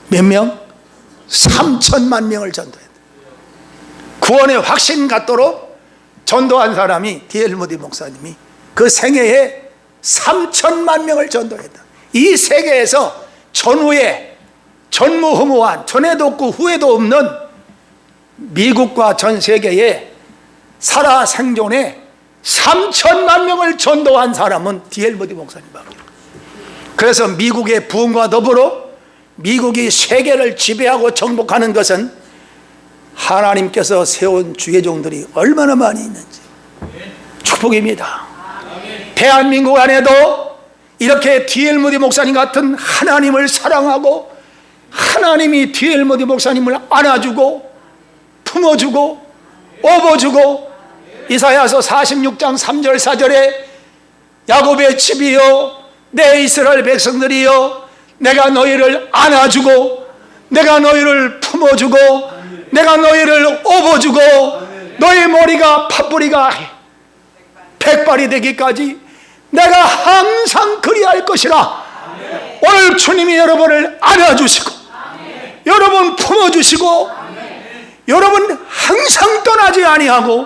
몇 명? 3천만 명을 전도했다. 구원의 확신 갖도록 전도한 사람이 D.L. 무디 목사님이 그 생애에 3천만 명을 전도했다. 이 세계에서 전후에 전무후무한, 전에도 없고 후에도 없는 미국과 전 세계에 살아 생존에 3천만 명을 전도한 사람은 D.L. 무디 목사님밖에. 그래서 미국의 부흥과 더불어 미국이 세계를 지배하고 정복하는 것은 하나님께서 세운 주의 종들이 얼마나 많이 있는지 축복입니다. 대한민국 안에도 이렇게 D.L. 무디 목사님 같은 하나님을 사랑하고 하나님이 D.L. 무디 목사님을 안아주고 품어주고 업어주고, 이사야서 46장 3절 4절에 야곱의 집이여 내 이스라엘 백성들이여 내가 너희를 안아주고 내가 너희를 품어주고 내가 너희를 업어주고 너희 머리가 팥뿌리가 백발이 되기까지 내가 항상 그리할 것이라. 오늘 주님이 여러분을 안아주시고 여러분 품어주시고 여러분 항상 떠나지 아니하고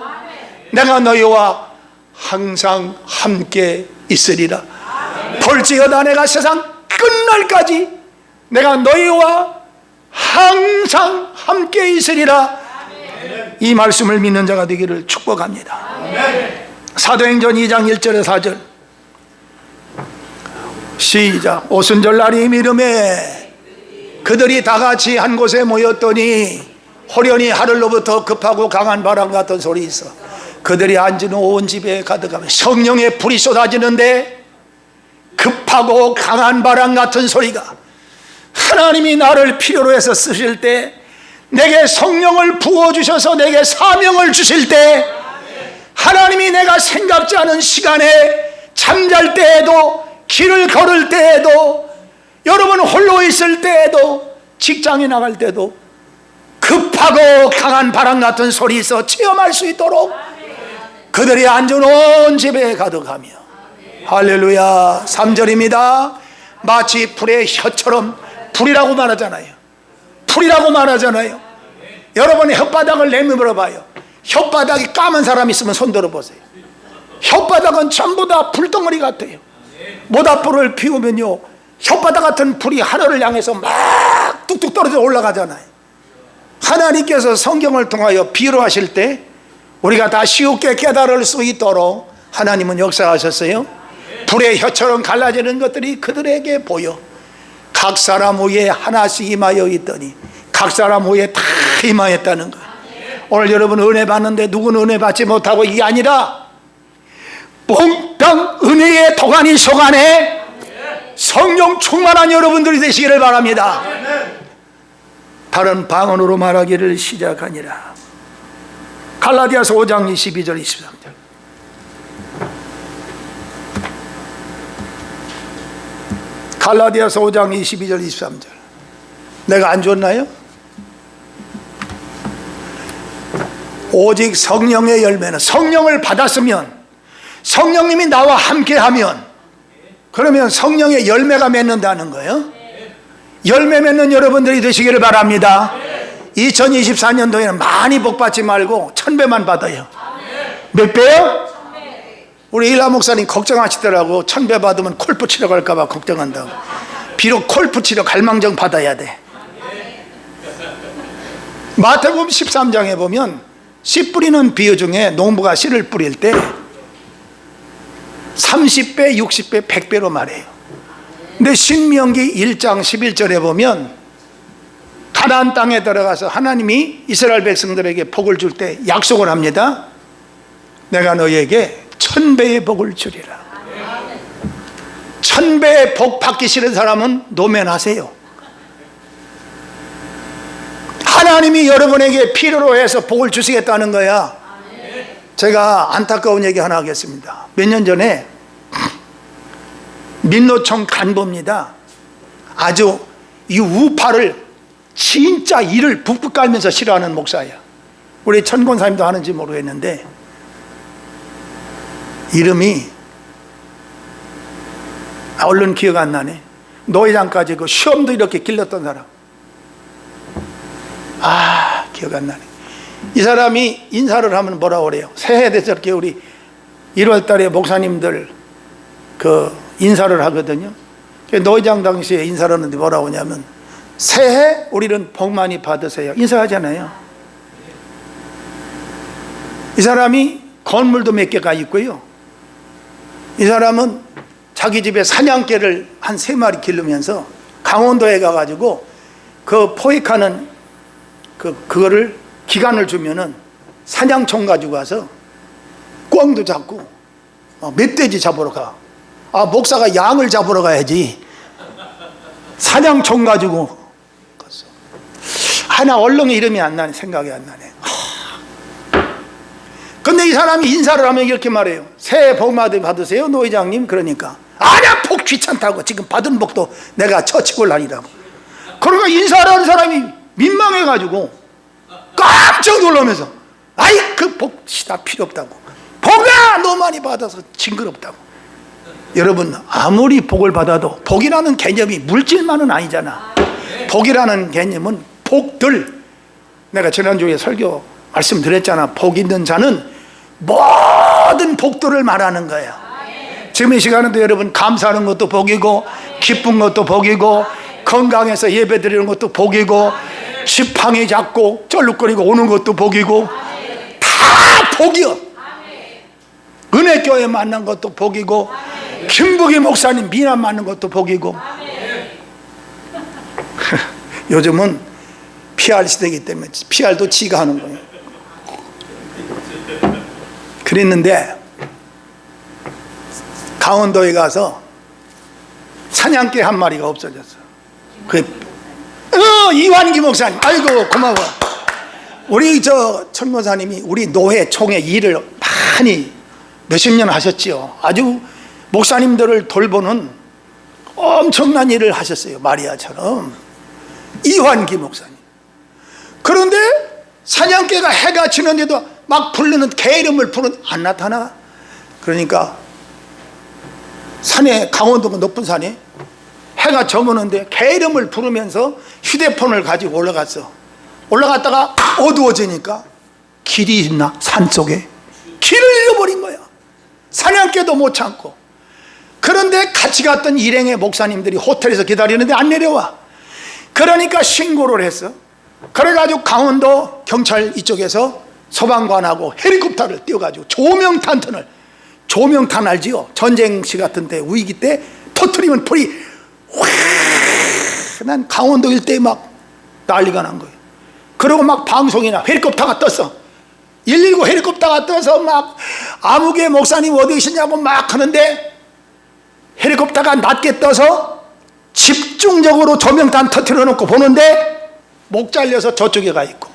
내가 너희와 항상 함께 있으리라. 볼지어다 내가 세상 끝날까지 내가 너희와 항상 함께 있으리라. 이 말씀을 믿는 자가 되기를 축복합니다. 사도행전 2장 1절에 4절 시작. 오순절날이 이름에 그들이 다 같이 한 곳에 모였더니 호련히 하늘로부터 급하고 강한 바람 같은 소리 있어 그들이 앉은 온 집에 가득하며 성령의 불이 쏟아지는데 급하고 강한 바람 같은 소리가, 하나님이 나를 필요로 해서 쓰실 때, 내게 성령을 부어주셔서 내게 사명을 주실 때, 하나님이 내가 생각지 않은 시간에 잠잘 때에도, 길을 걸을 때에도, 여러분 홀로 있을 때에도, 직장에 나갈 때도 급하고 강한 바람 같은 소리에서 체험할 수 있도록 그들이 앉은 온 집에 가득하며, 할렐루야. 3절입니다. 마치 불의 혀처럼, 불이라고 말하잖아요. 불이라고 말하잖아요. 여러분 혓바닥을 내밀어 봐요. 혓바닥이 까만 사람 있으면 손 들어보세요. 혓바닥은 전부 다 불덩어리 같아요. 모닥불을 피우면요, 혓바닥 같은 불이 하늘을 향해서 막 뚝뚝 떨어져 올라가잖아요. 하나님께서 성경을 통하여 비유로 하실 때 우리가 다 쉽게 깨달을 수 있도록 하나님은 역사하셨어요. 불의 혀처럼 갈라지는 것들이 그들에게 보여 각 사람 위에 하나씩 임하여 있더니 각 사람 위에 다 임하였다는 거예요. 오늘 여러분 은혜 받는데 누구는 은혜 받지 못하고, 이게 아니라 몽땅 은혜의 도가니 속 안에 성령 충만한 여러분들이 되시기를 바랍니다. 다른 방언으로 말하기를 시작하니라. 갈라디아서 5장 22절 23절. 갈라디아서 5장 22절 23절. 내가 안 줬나요? 오직 성령의 열매는, 성령을 받았으면, 성령님이 나와 함께하면, 그러면 성령의 열매가 맺는다는 거예요. 열매 맺는 여러분들이 되시기를 바랍니다. 2024년도에는 많이 복받지 말고 1000배만 받아요. 몇 배요? 우리 일라 목사님 걱정하시더라고. 1000배 받으면 골프 치러 갈까봐 걱정한다고. 비록 골프 치러 갈망정 받아야 돼. 마태복음 13장에 보면 씨 뿌리는 비유 중에 농부가 씨를 뿌릴 때 30배, 60배, 100배로 말해요. 근데 신명기 1장 11절에 보면 가나안 땅에 들어가서 하나님이 이스라엘 백성들에게 복을 줄 때 약속을 합니다. 내가 너희에게 1000배의 복을 주리라. 1000배의 복 받기 싫은 사람은 노면하세요. 하나님이 여러분에게 필요로 해서 복을 주시겠다는 거야. 제가 안타까운 얘기 하나 하겠습니다. 몇 년 전에 민노총 간부입니다. 아주 이 우파를 진짜 이를 북북 깔면서 싫어하는 목사야. 우리 천권사님도 하는지 모르겠는데 이름이 얼른 기억 안 나네. 노회장까지 그 시험도 이렇게 길렀던 사람. 기억 안 나네. 이 사람이 인사를 하면 뭐라고 그래요? 새해 돼서 이렇게 우리 1월 달에 목사님들 그 인사를 하거든요. 노회장 당시에 인사를 하는데 뭐라고 하냐면, 새해 우리는 복 많이 받으세요, 인사하잖아요. 이 사람이 건물도 몇 개가 있고요. 이 사람은 자기 집에 사냥개를 한 3마리 기르면서 강원도에 가가지고 그 포획하는 그거를 기간을 주면은 사냥총 가지고 가서 꿩도 잡고 멧돼지 잡으러 가. 목사가 양을 잡으러 가야지. 사냥총 가지고 갔어. 하나 얼렁 이름이 안 나네. 생각이 안 나네. 근데 이 사람이 인사를 하면 이렇게 말해요. 새해 복 많이 받으세요, 노 회장님. 그러니까 아니야, 복 귀찮다고. 지금 받은 복도 내가 처치곤란이라고. 그러니까 인사를 하는 사람이 민망해가지고 깜짝 놀라면서, 그 복 다 필요 없다고. 복아 너무 많이 받아서 징그럽다고. 여러분, 아무리 복을 받아도 복이라는 개념이 물질만은 아니잖아. 복이라는 개념은 복들, 내가 지난주에 설교 말씀드렸잖아. 복 있는 자는 모든 복들을 말하는 거야. 지금 이 시간에도 여러분 감사하는 것도 복이고, 기쁜 것도 복이고, 건강해서 예배 드리는 것도 복이고, 지팡이 잡고 쩔룩거리고 오는 것도 복이고, 다 복이요. 은혜교회 만난 것도 복이고, 김북희 목사님 미남 만난 것도 복이고. 요즘은 PR 시대이기 때문에 PR도 지가 하는 거예요. 그랬는데 강원도에 가서 사냥개 한 마리가 없어졌어. 이완기 목사님, 아이고 고마워. 우리 천모사님이 우리 노회 총회 일을 많이 몇십 년 하셨지요. 아주 목사님들을 돌보는 엄청난 일을 하셨어요. 마리아처럼. 이완기 목사님. 그런데 사냥개가 해가 지는데도 막 부르는 개 이름을 부르는 안 나타나. 그러니까 산에, 강원도가 높은 산에 해가 저무는데 개 이름을 부르면서 휴대폰을 가지고 올라갔어. 올라갔다가 어두워지니까 길이 있나? 산속에 길을 잃어버린 거야. 사냥개도 못 참고. 그런데 같이 갔던 일행의 목사님들이 호텔에서 기다리는데 안 내려와. 그러니까 신고를 했어. 그래가지고 강원도 경찰 이쪽에서 소방관하고 헬리콥터를 띄워가지고 조명탄 알지요? 전쟁시 같은 때, 위기 때 터트리면 불이 확 난 강원도 일대에 막 난리가 난 거예요. 그리고 막 방송이나 헬리콥터가 떴어. 119 헬리콥터가 떠서 막 아무개 목사님 어디 계시냐고 막 하는데, 헬리콥터가 낮게 떠서 집중적으로 조명탄 터뜨려 놓고 보는데, 목 잘려서 저쪽에 가 있고,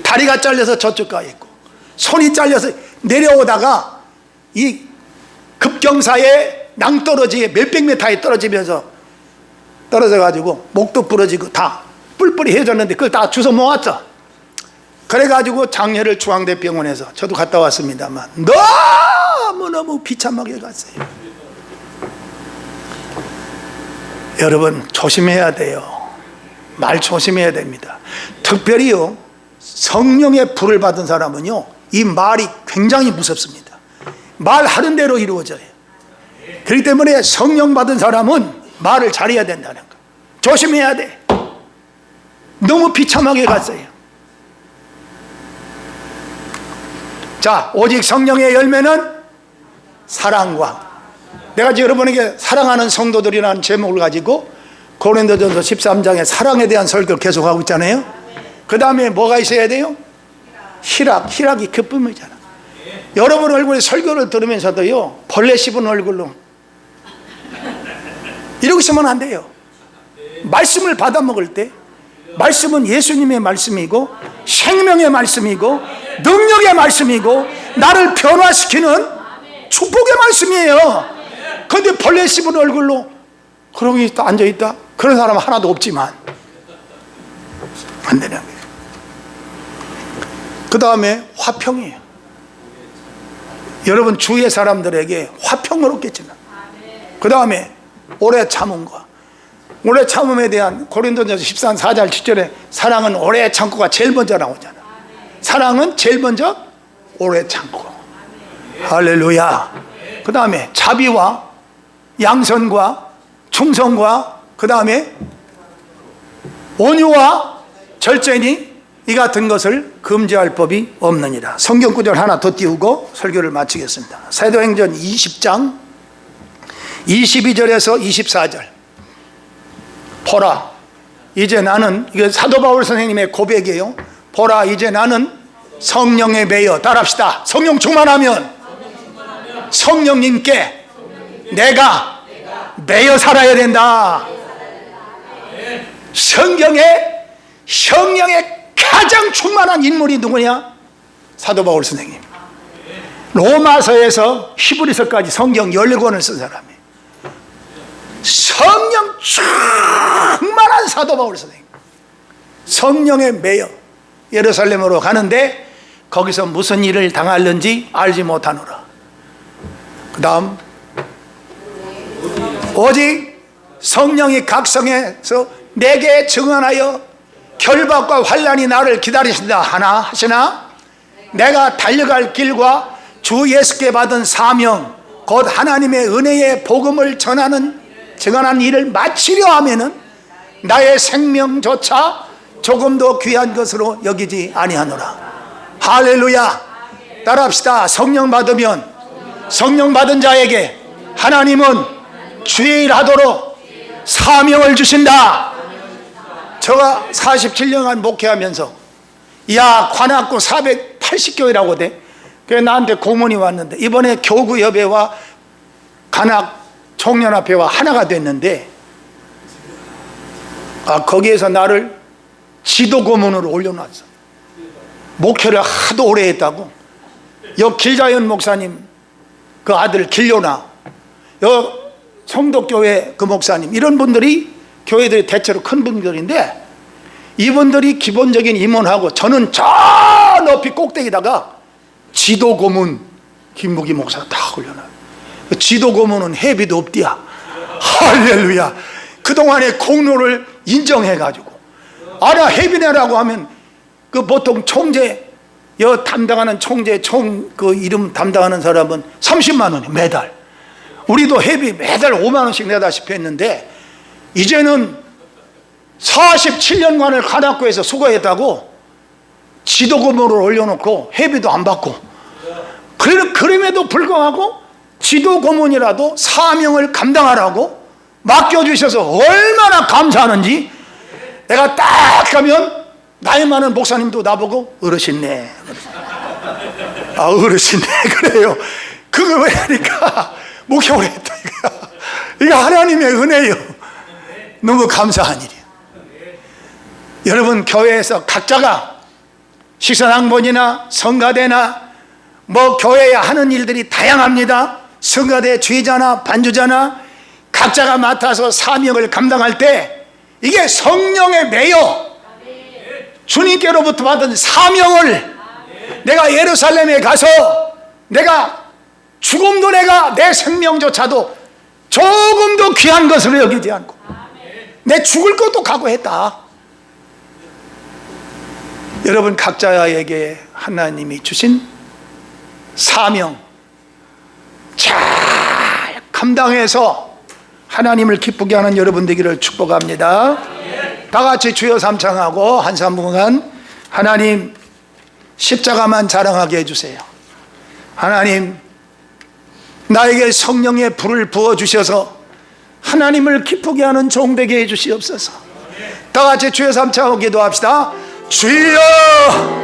다리가 잘려서 저쪽 가 있고, 손이 잘려서 내려오다가 이 급경사에 낭떠러지에 몇백 미터에 떨어지면서 떨어져 가지고 목도 부러지고 다 뿔뿔이 헤어졌는데, 그걸 다 주워 모았죠. 그래가지고 장례를 중앙대병원에서 저도 갔다 왔습니다만 너무너무 비참하게 갔어요. 여러분 조심해야 돼요. 말 조심해야 됩니다. 특별히요, 성령의 불을 받은 사람은요, 이 말이 굉장히 무섭습니다. 말하는 대로 이루어져요. 그렇기 때문에 성령 받은 사람은 말을 잘해야 된다는 거, 조심해야 돼. 너무 비참하게 갔어요. 자, 오직 성령의 열매는 사랑과, 내가 지금 여러분에게 사랑하는 성도들이라는 제목을 가지고 고린도전서 13장에 사랑에 대한 설교를 계속하고 있잖아요. 그 다음에 뭐가 있어야 돼요? 희락이 기쁨이잖아. 여러분 얼굴에 설교를 들으면서도요, 벌레 씹은 얼굴로 이러고 있으면 안 돼요. 말씀을 받아 먹을 때, 말씀은 예수님의 말씀이고 생명의 말씀이고 능력의 말씀이고 나를 변화시키는 축복의 말씀이에요. 그런데 벌레 씹은 얼굴로 그러고 있다, 앉아있다, 그런 사람은 하나도 없지만 안 되는 거예요. 그 다음에 화평이에요. 여러분 주위의 사람들에게 화평을 얻겠지만, 그 다음에 오래 참음과, 오래 참음에 대한 고린도전서 14장 4절 7절에 사랑은 오래 참고가 제일 먼저 나오잖아. 사랑은 제일 먼저 오래 참고. 할렐루야. 그 다음에 자비와 양선과 충성과, 그 다음에 온유와 절제니 이 같은 것을 금지할 법이 없느니라. 성경 구절 하나 더 띄우고 설교를 마치겠습니다. 사도행전 20장 22절에서 24절. 보라, 이제 나는, 이게 사도 바울 선생님의 고백이에요. 보라, 이제 나는 성령에 매여, 따라합시다. 성령 충만하면 성령님께 내가 매여 살아야 된다. 성령에 가장 충만한 인물이 누구냐? 사도 바울 선생님. 로마서에서 히브리서까지 성경 14권을 쓴 사람이에요. 성령 충만한 사도 바울 선생님. 성령에 매여 예루살렘으로 가는데 거기서 무슨 일을 당하는지 알지 못하노라. 그 다음, 오직 성령이 각성해서 내게 증언하여 결박과 환난이 나를 기다리신다 하시나 내가 달려갈 길과 주 예수께 받은 사명, 곧 하나님의 은혜의 복음을 증언한 일을 마치려 하면은 나의 생명조차 조금도 귀한 것으로 여기지 아니하노라. 할렐루야. 따라합시다. 성령 받은 자에게 하나님은 주의 일 하도록 사명을 주신다. 제가 47년간 목회하면서, 야, 관악구 480교회라고 돼. 그래서 나한테 공문이 왔는데, 이번에 교구협회와 관악 총연합회와 하나가 됐는데, 거기에서 나를 지도 고문으로 올려놨어. 목회를 하도 오래 했다고. 여 길자연 목사님 그 아들 길요나, 여 성덕교회 그 목사님, 이런 분들이 교회들이 대체로 큰 분들인데, 이분들이 기본적인 임원하고 저는 저 높이 꼭대기다가 지도 고문 김무기 목사가 다 올려놔요. 지도 고문은 회비도 없디야. 할렐루야. 그동안의 공로를 인정해가지고, 알아, 회비 내라고 하면 그 보통 총재, 여 담당하는 총재 그 이름 담당하는 사람은 30만 원이 매달. 우리도 회비 매달 5만 원씩 내다시피 했는데, 이제는 47년간을 관악구에서 수고했다고 지도 고문을 올려놓고 회비도 안 받고, 그럼에도 불구하고 지도 고문이라도 사명을 감당하라고 맡겨주셔서 얼마나 감사하는지. 내가 딱 가면 나이 많은 목사님도 나보고 어르신네. 아, 어르신네. 그래요. 그거 왜 하니까 목욕을 했다. 이거 하나님의 은혜요. 너무 감사한 일이에요. 여러분, 교회에서 각자가 식사당번이나 성가대나 뭐 교회에 하는 일들이 다양합니다. 성가대 주의자나 반주자나 각자가 맡아서 사명을 감당할 때 이게 성령의 매여 주님께로부터 받은 사명을 내가 예루살렘에 가서 내가 죽음도 내가 내 생명조차도 조금도 귀한 것으로 여기지 않고 내 죽을 것도 각오했다. 여러분, 각자에게 하나님이 주신 사명 잘 감당해서 하나님을 기쁘게 하는 여러분 되기를 축복합니다. 다 같이 주여 삼창하고 한 3분간 하나님 십자가만 자랑하게 해주세요. 하나님, 나에게 성령의 불을 부어주셔서 하나님을 기쁘게 하는 종 되게 해주시옵소서. 다 같이 주여 삼창하고 기도합시다. 주여